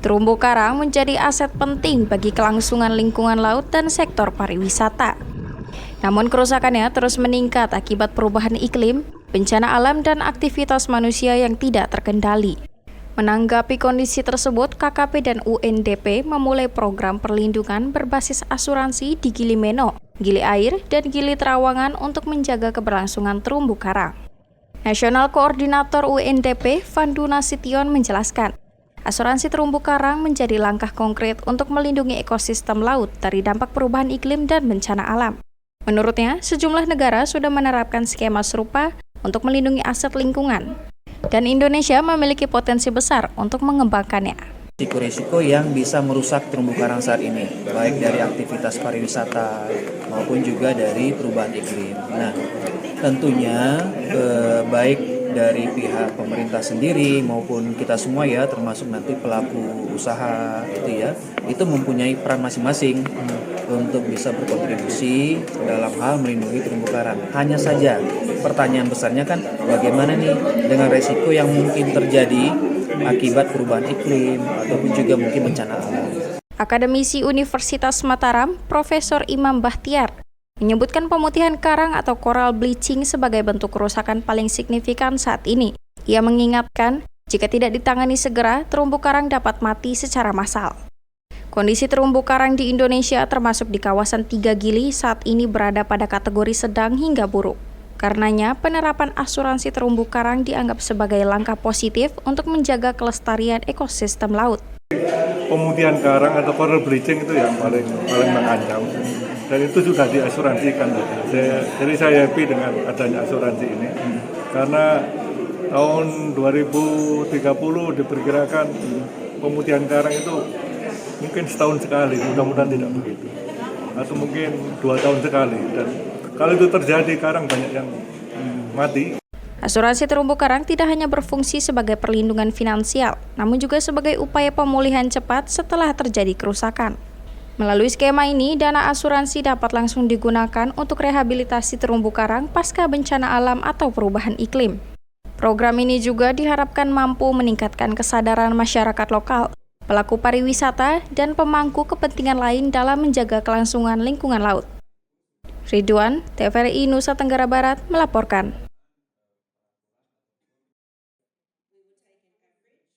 Terumbu karang menjadi aset penting bagi kelangsungan lingkungan laut dan sektor pariwisata. Namun kerusakannya terus meningkat akibat perubahan iklim, bencana alam, dan aktivitas manusia yang tidak terkendali. Menanggapi kondisi tersebut, KKP dan UNDP memulai program perlindungan berbasis asuransi di Gili Meno, Gili Air, dan Gili Trawangan untuk menjaga keberlangsungan terumbu karang. Nasional Koordinator UNDP, Vandu Nasution menjelaskan, asuransi terumbu karang menjadi langkah konkret untuk melindungi ekosistem laut dari dampak perubahan iklim dan bencana alam. Menurutnya, sejumlah negara sudah menerapkan skema serupa untuk melindungi aset lingkungan, dan Indonesia memiliki potensi besar untuk mengembangkannya. Risiko-risiko yang bisa merusak terumbu karang saat ini, baik dari aktivitas pariwisata maupun juga dari perubahan iklim. Nah, tentunya baik dari pihak pemerintah sendiri maupun kita semua ya, termasuk nanti pelaku usaha itu mempunyai peran masing-masing untuk bisa berkontribusi dalam hal melindungi terumbu karang. Hanya saja pertanyaan besarnya kan bagaimana nih dengan resiko yang mungkin terjadi akibat perubahan iklim ataupun juga mungkin bencana alam. Akademisi Universitas Mataram, Profesor Imam Bahtiar, menyebutkan pemutihan karang atau coral bleaching sebagai bentuk kerusakan paling signifikan saat ini. Ia mengingatkan, jika tidak ditangani segera, terumbu karang dapat mati secara massal. Kondisi terumbu karang di Indonesia termasuk di kawasan 3 Gili saat ini berada pada kategori sedang hingga buruk. Karenanya, penerapan asuransi terumbu karang dianggap sebagai langkah positif untuk menjaga kelestarian ekosistem laut. Pemutihan karang atau coral bleaching itu yang paling mengancam. Dan itu sudah diasuransikan. Jadi saya happy dengan adanya asuransi ini. Karena tahun 2030 diperkirakan pemutihan karang itu mungkin setahun sekali, mudah-mudahan tidak begitu. Atau mungkin 2 tahun sekali. Dan kalau itu terjadi, karang banyak yang mati. Asuransi terumbu karang tidak hanya berfungsi sebagai perlindungan finansial, namun juga sebagai upaya pemulihan cepat setelah terjadi kerusakan. Melalui skema ini, dana asuransi dapat langsung digunakan untuk rehabilitasi terumbu karang pasca bencana alam atau perubahan iklim. Program ini juga diharapkan mampu meningkatkan kesadaran masyarakat lokal, pelaku pariwisata, dan pemangku kepentingan lain dalam menjaga kelangsungan lingkungan laut. Ridwan, TVRI Nusa Tenggara Barat, melaporkan.